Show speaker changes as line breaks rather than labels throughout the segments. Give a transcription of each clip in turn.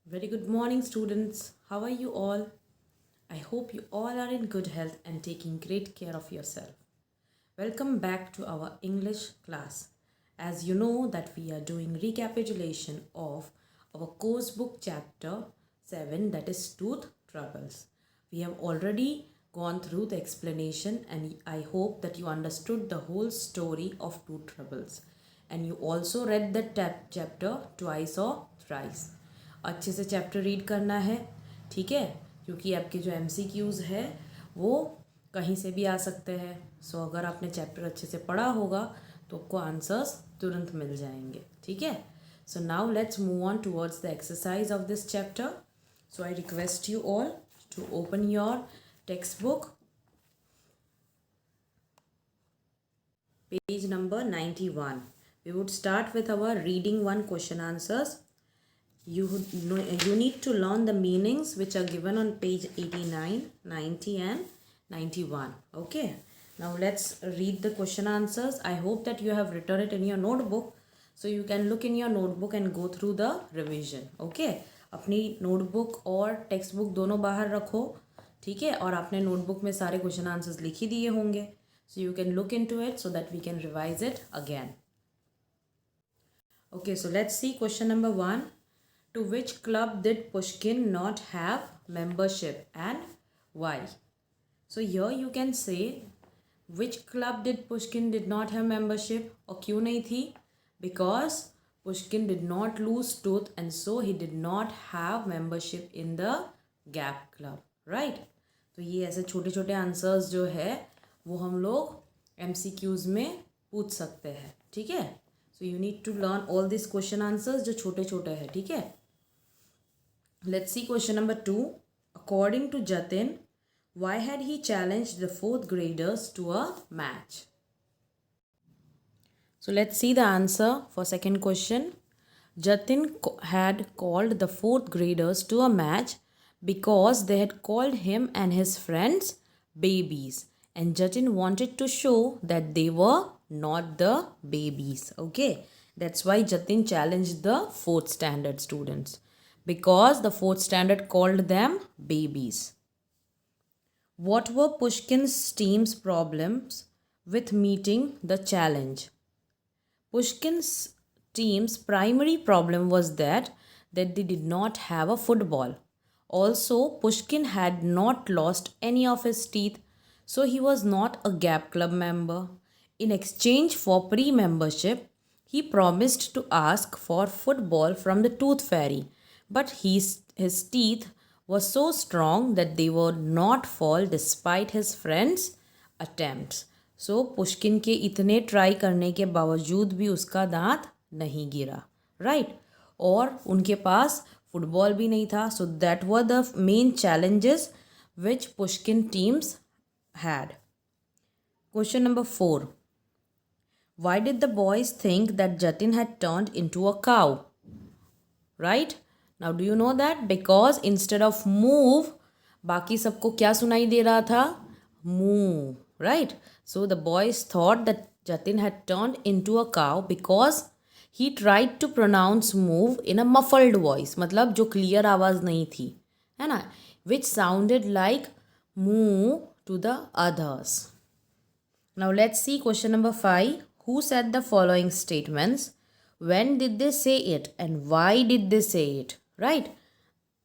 Very good morning, students. How are you all? I hope you all are in good health and taking great care of yourself. Welcome back to our English class. As you know that we are doing recapitulation of our course book chapter 7, that is tooth troubles. We have already gone through the explanation and I hope that you understood the whole story of tooth troubles. And you also read the chapter twice or thrice. अच्छे से chapter read करना है, ठीक है, क्योंकि आपके जो MCQs है वो कहीं से भी आ सकते हैं. सो अगर आपने चैप्टर अच्छे से पढ़ा होगा तो आपको आंसर्स तुरंत मिल जाएंगे, ठीक है. So now let's move on towards the exercise of this chapter. So I request you all to open your textbook, page number 91. We would start with our reading one question answers. You need to learn the meanings which are given on page 89, 90 and 91. Okay, now let's read the question answers. I hope that you have written it in your notebook, so you can look in your notebook and go through the revision. Okay, अपनी notebook और text book दोनों बाहर रखो, ठीक है, और आपने notebook में सारे question answers लिख ही दिए होंगे, so you can look into it so that we can revise it again. Okay, so let's see question number 1. To which club did Pushkin not have membership and why? So here you can say which club did Pushkin did not have membership और क्यों नहीं थी? Because Pushkin did not lose tooth and so he did not have membership in the Gap club, right? तो ये ऐसे छोटे छोटे answers जो है वो हम लोग MCQs में पूछ सकते हैं, ठीक है. So you need to learn all these question answers जो छोटे छोटे हैं, ठीक है. Let's see question number 2. According to Jatin, why had he challenged the fourth graders to a match? So let's see the answer for second question. Jatin had called the fourth graders to a match because they had called him and his friends babies, and Jatin wanted to show that they were not the babies. Okay, that's why Jatin challenged the fourth standard students, because the fourth standard called them babies. What were Pushkin's team's problems with meeting the challenge? Pushkin's team's primary problem was that they did not have a football. Also, Pushkin had not lost any of his teeth, so he was not a Gap Club member. In exchange for pre-membership, he promised to ask for football from the Tooth Fairy, but his teeth were so strong that they would not fall despite his friends' attempts. So Pushkin के इतने try करने के बावजूद भी उसका दांत नहीं गिरा, राइट. और उनके पास फुटबॉल भी नहीं था. So that were the main challenges which Pushkin teams had. Question number 4. Why did the boys think that Jatin had turned into a cow? Right? Now do you know that? Because instead of move, बाकी सबको क्या सुनाई दे रहा था? Move. Right? So the boys thought that Jatin had turned into a cow because he tried to pronounce move in a muffled voice. मतलब जो clear आवाज़ नहीं थी, है ना? Which sounded like moo to the others. Now let's see question number 5. Who said the following statements? When did they say it and why did they say it? Right?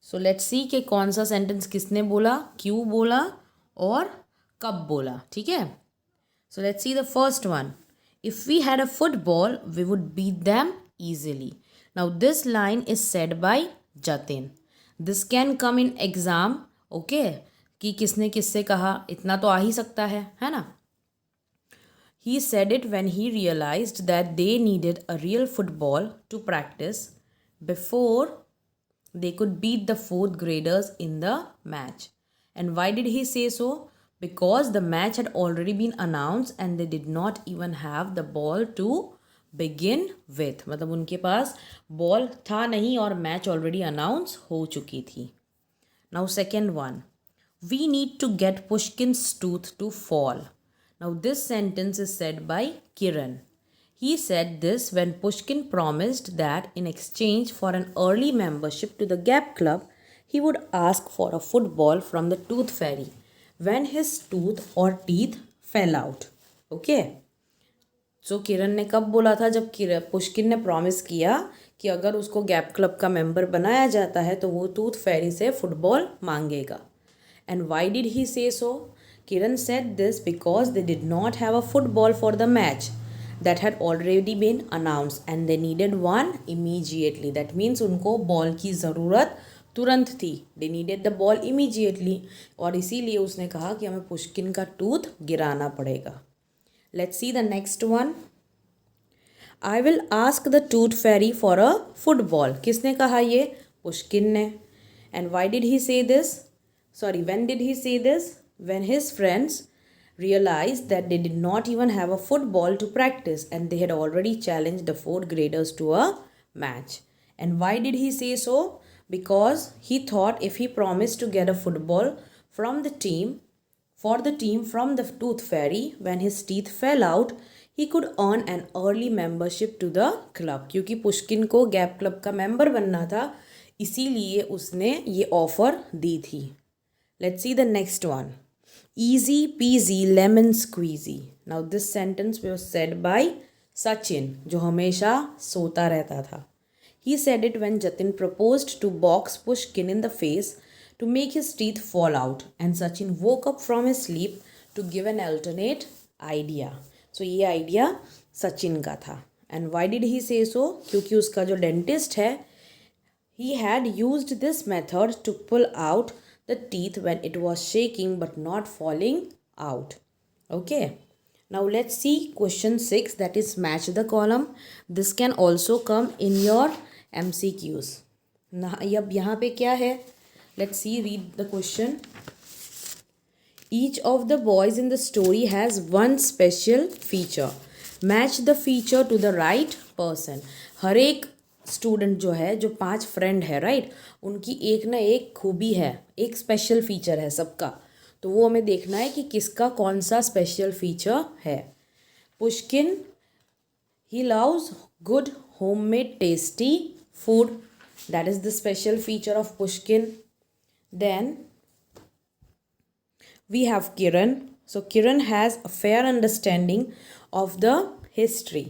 So let's see कि कौन सा sentence किसने बोला, क्यों बोला और कब बोला, ठीक है. So let's see the first one. If we had a football, we would beat them easily. Now this line is said by Jatin. This can come in exam, okay? कि किसने किससे कहा, इतना तो आ ही सकता है ना. He said it when he realized that they needed a real football to practice before they could beat the fourth graders in the match. And why did he say so? Because the match had already been announced and they did not even have the ball to begin with. मतलब उनके पास ball था नहीं और match already announce हो चुकी थी. Now second one. We need to get Pushkin's tooth to fall. Now this sentence is said by Kiran. He said this when Pushkin promised that in exchange for an early membership to the Gap Club, he would ask for a football from the Tooth Fairy when his tooth or teeth fell out. Okay? सो किरण ने कब बोला था? जब Pushkin ने promise किया कि अगर उसको गैप क्लब का मेंबर बनाया जाता है तो वो टूथ फेरी से फुटबॉल मांगेगा. And Y did he say so? Kiran said this because they did not have a football for the match that had already been announced and they needed one immediately. That means उनको ball की ज़रूरत तुरंत थी. They needed the ball immediately. और इसीलिए उसने कहा कि हमें पुष्किन का टूथ गिराना पड़ेगा. Let's see the next one. I will ask the tooth fairy for a football. किसने कहा ये? पुष्किन ने. And why did he say this? Sorry, when did he say this? When his friends realized that they did not even have a football to practice and they had already challenged the fourth graders to a match. And why did he say so? Because he thought if he promised to get a football from the team, for the team from the Tooth Fairy when his teeth fell out, he could earn an early membership to the club. क्योंकि Pushkin को gap club का member बनना था, इसीलिए उसने ये offer दी थी. Let's see the next one. Easy peasy lemon squeezy. Now this sentence was said by Sachin, जो हमेशा सोता रहता था. He said it when Jatin proposed to box Pushkin in the face to make his teeth fall out, and Sachin woke up from his sleep to give an alternate idea. So ये idea Sachin का था. And why did he say so? क्योंकि उसका जो dentist है, he had used this method to pull out the teeth when it was shaking but not falling out. Okay, now let's see question 6, that is match the column. This can also come in your MCQs. Now अब यहाँ पे क्या है? Let's see, read the question. Each of the boys in the story has one special feature. Match the feature to the right person. हर एक student जो है, जो 5 friend है, राइट, उनकी एक ना एक खूबी है, एक स्पेशल फीचर है सबका. तो वो हमें देखना है कि किसका कौन सा स्पेशल फीचर है. Pushkin, he loves good homemade tasty food. That is the special feature of Pushkin. Then we have Kiran. So Kiran has a fair understanding of the history.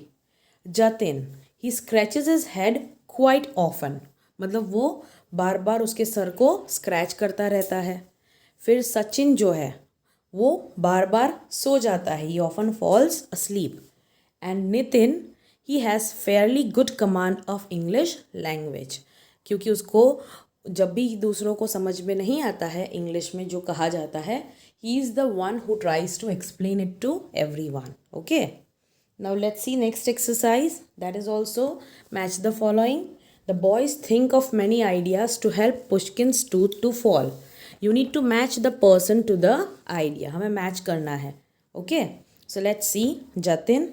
Jatin, he scratches his head quite often. मतलब वो बार बार उसके sir को scratch करता रहता है. फिर सचिन जो है वो बार बार सो जाता है. He often falls asleep. And Nitin, he has fairly good command of English language. क्योंकि उसको जब भी दूसरों को समझ में नहीं आता है इंग्लिश में जो कहा जाता है, he is the one who tries to explain it to everyone. Okay, now let's see next exercise, that is also match the following. The boys think of many ideas to help Pushkin's tooth to fall. You need to match the person to the idea. हमें match करना है. Okay, so let's see. Jatin,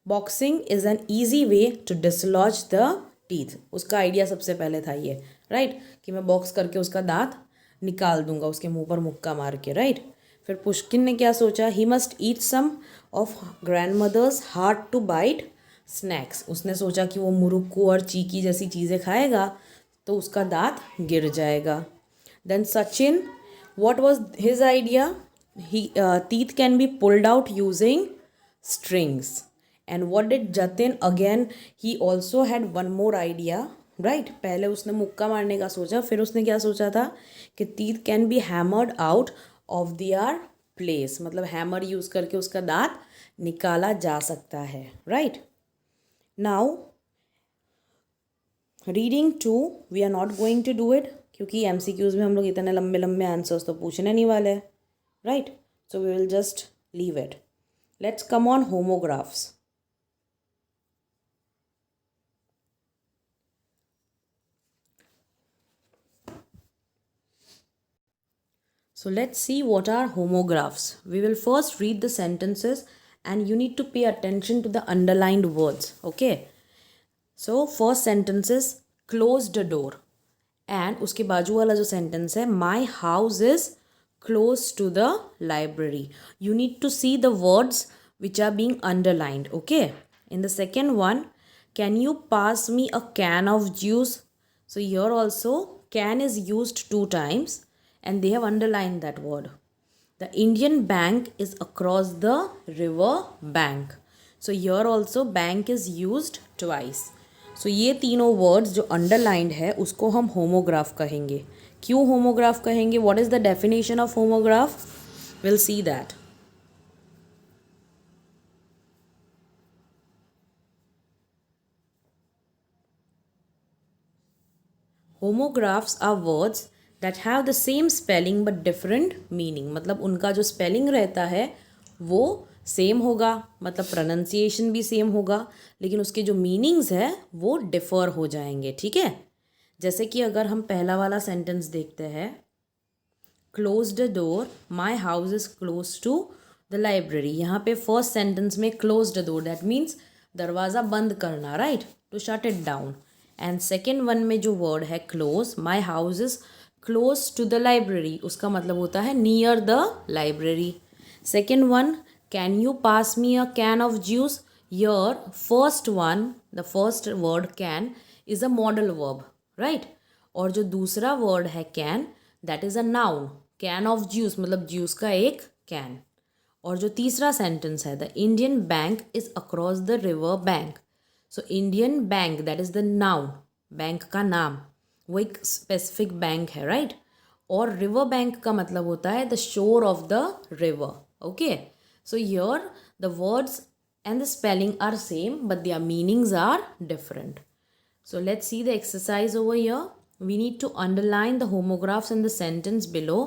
boxing is an easy way to dislodge the teeth. उसका idea सबसे पहले था ये, right, कि मैं बॉक्स करके उसका दांत निकाल दूंगा, उसके मुंह पर मुक्का मार के, राइट. फिर पुष्किन ने क्या सोचा? He must eat some of grandmother's hard to bite snacks. उसने सोचा कि वो मुरुक्कू और चीकी जैसी चीज़ें खाएगा तो उसका दांत गिर जाएगा. Then Sachin, what was his idea? He teeth can be pulled out using strings. And what did Jatin? Again he also had one more idea, right. पहले उसने मुक्का मारने का सोचा, फिर उसने क्या सोचा था कि teeth can be hammered out of their place. मतलब हैमर यूज़ करके उसका दांत निकाला जा सकता है, right. Now reading 2 we are not going to do it, क्योंकि MCQs में हम लोग इतने लंबे लंबे आंसर्स तो पूछने नहीं वाले हैं, right. So we will just leave it. Let's come on homographs. So let's see what are homographs. We will first read the sentences and you need to pay attention to the underlined words. Okay. So first sentence is closed the door. And उसके बाजू वाला जो sentence है, my house is close to the library. You need to see the words which are being underlined. Okay. In the second one, can you pass me a can of juice? So here also can is used 2 times and they have underlined that word. The Indian bank is across the river bank. So here also bank is used twice. So ये तीनों words जो underlined है उसको हम homograph कहेंगे. क्यों homograph कहेंगे? What is the definition of homograph? We'll see that. Homographs are words that have the same spelling but different meaning. मतलब उनका जो spelling रहता है वो सेम होगा, मतलब प्रोनाउंसिएशन भी सेम होगा, लेकिन उसके जो मीनिंग्स है वो डिफ़र हो जाएंगे. ठीक है, जैसे कि अगर हम पहला वाला सेंटेंस देखते हैं, close the door, my house is close to the library. यहाँ पे फर्स्ट सेंटेंस में close the door that means दरवाज़ा बंद करना, right, to shut it down. And second one में जो वर्ड है close, my house is close to the library, उसका मतलब होता है near the library. Second one, can you pass me a can of juice. Your first one, the first word can is a modal verb, right. और जो दूसरा word है can, that is a noun. Can of juice मतलब juice का एक can. और जो तीसरा सेंटेंस है, the Indian bank is across the river bank. So Indian bank that is the noun, bank का नाम, वो एक स्पेसिफिक बैंक है, राइट. और रिवर बैंक का मतलब होता है the shore of the river. Okay, so here the words and the spelling are same but their meanings are different. So let's see the exercise over here. We need to underline the homographs in the sentence below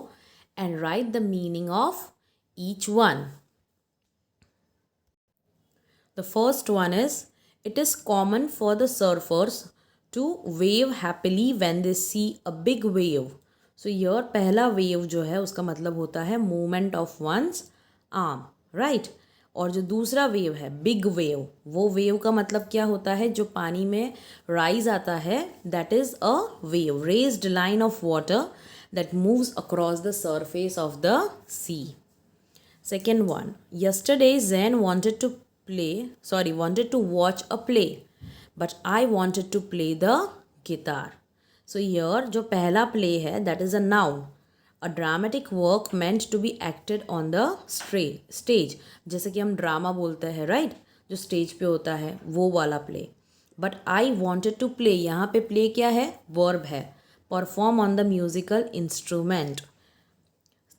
and write the meaning of each one. The first one is, it is common for the surfers to wave happily when they see a big wave. So here पहला wave जो है उसका मतलब होता है movement of one's arm, right. और जो दूसरा वेव है बिग वेव, वो वेव का मतलब क्या होता है, जो पानी में राइज आता है, that is a wave, raised line of water that moves across the surface of the sea. Second one, yesterday Zain wanted to watch a play but I wanted to play the guitar. So here जो पहला play है that is a noun, a dramatic work meant to be acted on the stage. जैसे कि हम drama बोलते हैं, right, जो stage पे होता है वो वाला play. But I wanted to play, यहाँ पे प्ले क्या है, वर्ब है, perform on the musical instrument.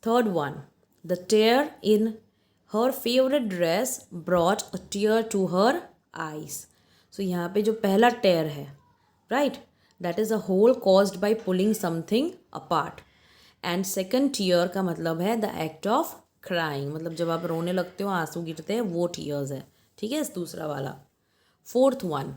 Third one, the tear in her favourite dress brought a tear to her eyes. So यहाँ पे जो पहला टेयर है, right, that is a hole caused by pulling something apart. And second tear का मतलब है the act of crying, मतलब जब आप रोने लगते हो, आंसू गिरते हैं, वो टीयर्स है. ठीक है, दूसरा वाला. Fourth one,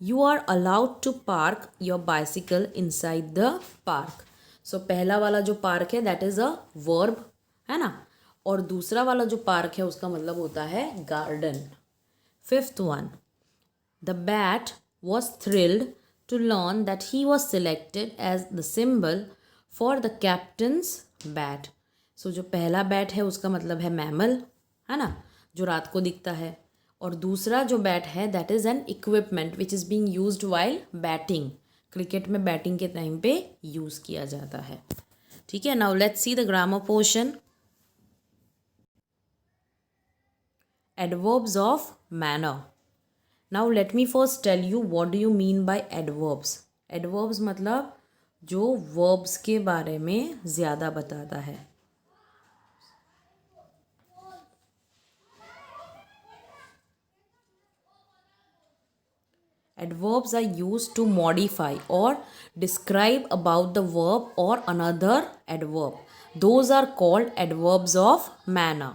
you are allowed to park your bicycle inside the park. So पहला वाला जो पार्क है दैट इज़ अ वर्ब, है ना, और दूसरा वाला जो पार्क है उसका मतलब होता है garden. Fifth one, the bat was thrilled to learn that he was selected as the symbol for the captain's bat. So जो पहला बैट है उसका मतलब है मैमल, है ना, जो रात को दिखता है. और दूसरा जो बैट है that is an equipment which is being used while batting. Cricket में बैटिंग के टाइम पे यूज़ किया जाता है. ठीक है, now let's see the grammar portion. Adverbs of manner. Now let me first tell you what do you mean by adverbs. Adverbs मतलब जो वर्ब्स के बारे में ज़्यादा बताता है. Adverbs are used to modify or describe about the verb or another adverb. Those are called adverbs of manner.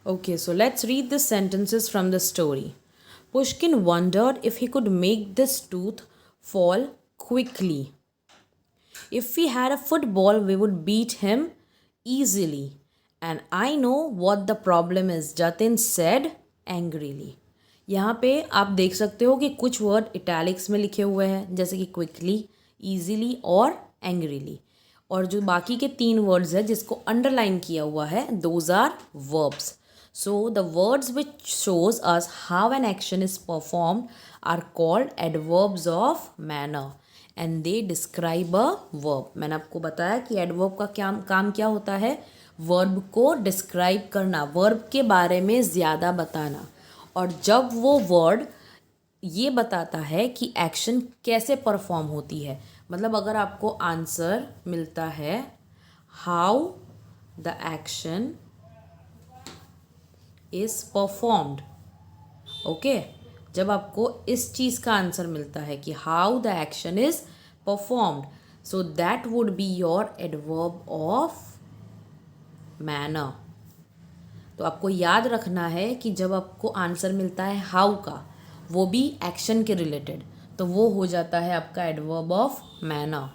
Okay, so let's read the sentences from the story. Pushkin wondered if he could make this tooth fall quickly. If we had a football, we would beat him easily. And I know what the problem is, Jatin said angrily. यहाँ पे आप देख सकते हो कि कुछ word italics में लिखे हुए हैं, जैसे कि क्विकली, ईजीली और एंग्रीली. और जो बाकी के 3 वर्ड्स है जिसको अंडरलाइन किया हुआ है, those are verbs. So the words which shows us how an action is performed are called adverbs of manner and they describe a verb. मैंने आपको बताया कि adverb का क्या काम क्या होता है, वर्ब को डिस्क्राइब करना, वर्ब के बारे में ज़्यादा बताना। और जब वो वर्ड ये बताता है कि एक्शन कैसे परफॉर्म होती है, मतलब अगर आपको आंसर मिलता है how the action is performed, okay, जब आपको इस चीज़ का आंसर मिलता है कि how the action is performed, so that would be your adverb of manner. तो आपको याद रखना है कि जब आपको आंसर मिलता है हाउ का, वो भी एक्शन के रिलेटेड, तो वो हो जाता है आपका adverb of manner.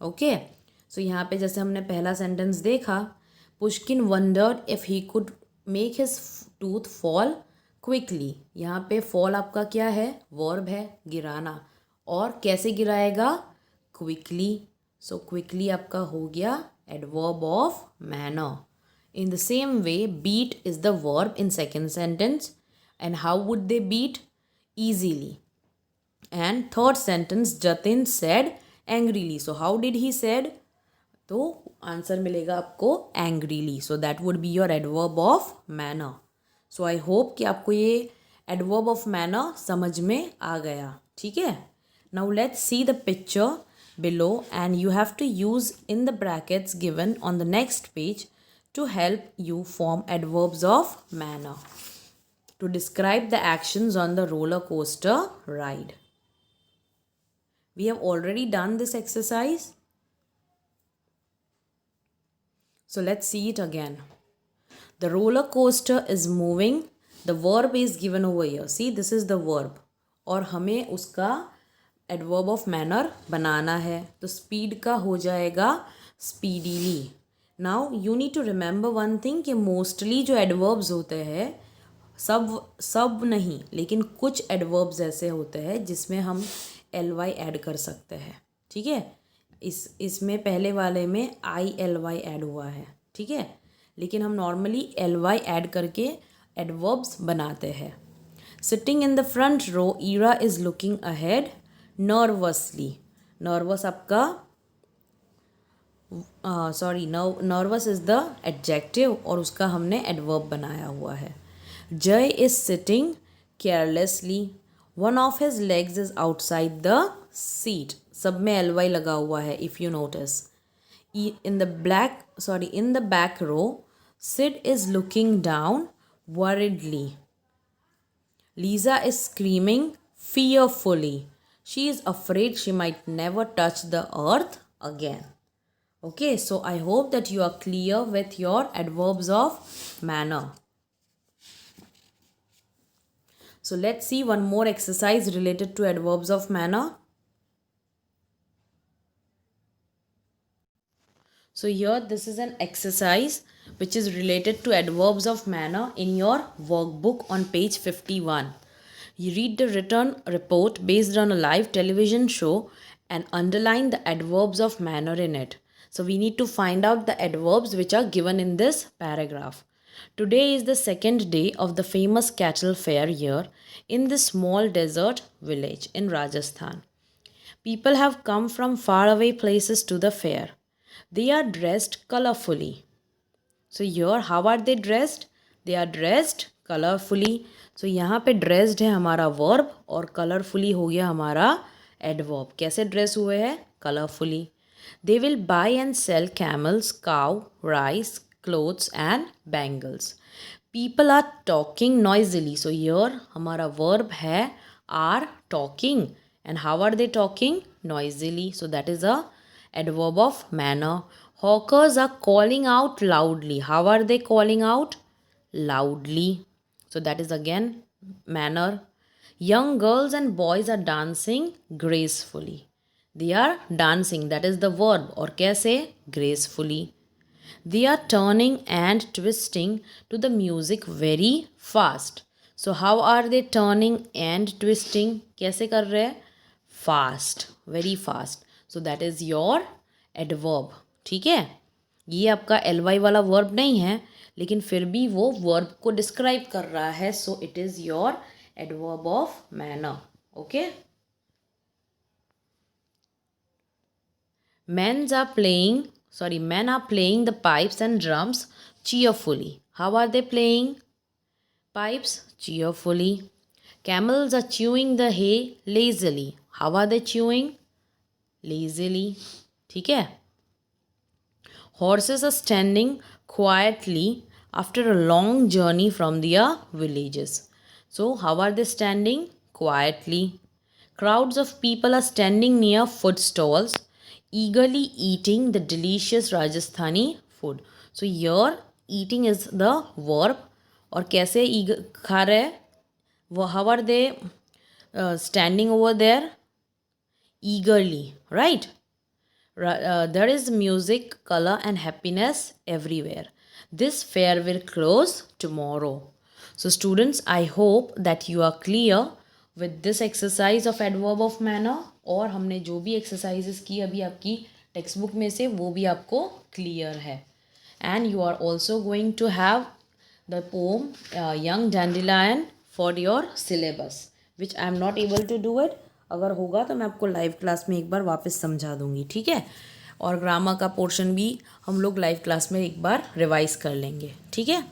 Okay, so यहाँ पे जैसे हमने पहला सेंटेंस देखा, Pushkin wondered if he could make his tooth fall quickly. यहाँ पे फॉल आपका क्या है, वर्ब है, गिराना, और कैसे गिराएगा, क्विकली। सो क्विकली आपका हो गया adverb of manner. In the same way, beat is the verb in second sentence. And how would they beat? Easily. And third sentence, Jatin said angrily. So how did he said? तो answer मिलेगा आपको angrily. So that would be your adverb of manner. So I hope कि आपको ये adverb of manner समझ में आ गया, ठीक है? Now let's see the picture below and you have to use in the brackets given on the next page to help you form adverbs of manner to describe the actions on the roller coaster ride. We have already done this exercise. So let's see it again. The roller coaster is moving. The verb is given over here. See, this is the verb. और हमें उसका adverb of manner बनाना है. तो speed का हो जाएगा speedily. Now you need to remember one thing कि mostly जो एडवर्ब्स होते हैं, सब नहीं, लेकिन कुछ एडवर्ब्स ऐसे होते हैं जिसमें हम एल वाई ऐड कर सकते हैं, ठीक है? इसमें पहले वाले में आई एल वाई ऐड हुआ है, ठीक है, लेकिन हम नॉर्मली एल वाई ऐड करके एडवर्ब्स बनाते हैं। Sitting in the front row, Ira is looking ahead nervously. Nervous आपका नर्वस इज़ द एडजेक्टिव और उसका हमने एडवर्ब बनाया हुआ है। Jay is sitting carelessly, one of his legs is outside the seat. सब में एल वाई लगा हुआ है if you notice. In the back row, Sid is looking down worriedly. Lisa is screaming fearfully. She is afraid she might never touch the earth again. Okay, so I hope that you are clear with your adverbs of manner. So let's see one more exercise related to adverbs of manner. So here this is an exercise which is related to adverbs of manner in your workbook on page 51. You read the written report based on a live television show and underline the adverbs of manner in it. So we need to find out the adverbs which are given in this paragraph. Today is the second day of the famous cattle fair here in this small desert village in Rajasthan. People have come from faraway places to the fair. They are dressed colorfully. So here, how are they dressed? They are dressed colorfully. So यहाँ पे dressed है हमारा verb और colorfully हो गया हमारा adverb. कैसे dress हुए हैं? Colorfully. They will buy and sell camels, cow, rice, clothes and bangles. People are talking noisily. So here हमारा verb है are talking. And how are they talking? Noisily. So that is a adverb of manner. Hawkers are calling out loudly. How are they calling out? Loudly. So that is again manner. Young girls and boys are dancing gracefully. They are dancing. That is the verb. और कैसे? Gracefully. They are turning and twisting to the music very fast. So how are they turning and twisting? कैसे कर रहे हैं? Fast. Very fast. So that is your adverb. ठीक है? ये आपका ly वाला वर्ब नहीं है, लेकिन फिर भी वो वर्ब को डिस्क्राइब कर रहा है, so it is your adverb of manner. Okay. Men are playing the pipes and drums cheerfully. How are they playing? Pipes cheerfully. Camels are chewing the hay lazily. How are they chewing? Lazily. ठीक है. Horses are standing quietly after a long journey from their villages. So, how are they standing? Quietly. Crowds of people are standing near food stalls, eagerly eating the delicious Rajasthani food. So, here eating is the verb. और कैसे खा रहे? How are they standing over there? Eagerly, right? There is music, color, and happiness everywhere. This fair will close tomorrow. So, students, I hope that you are clear with this exercise of adverb of manner. और हमने जो भी exercises की अभी आपकी text book में से, वो भी आपको क्लियर है. And you are also going to have the poem Young Dandelion for your syllabus, which I am not able to do it. अगर होगा तो मैं आपको लाइव क्लास में एक बार वापस समझा दूंगी. ठीक है. और ग्रामर का पोर्शन भी हम लोग लाइव क्लास में एक बार रिवाइज कर लेंगे. ठीक है.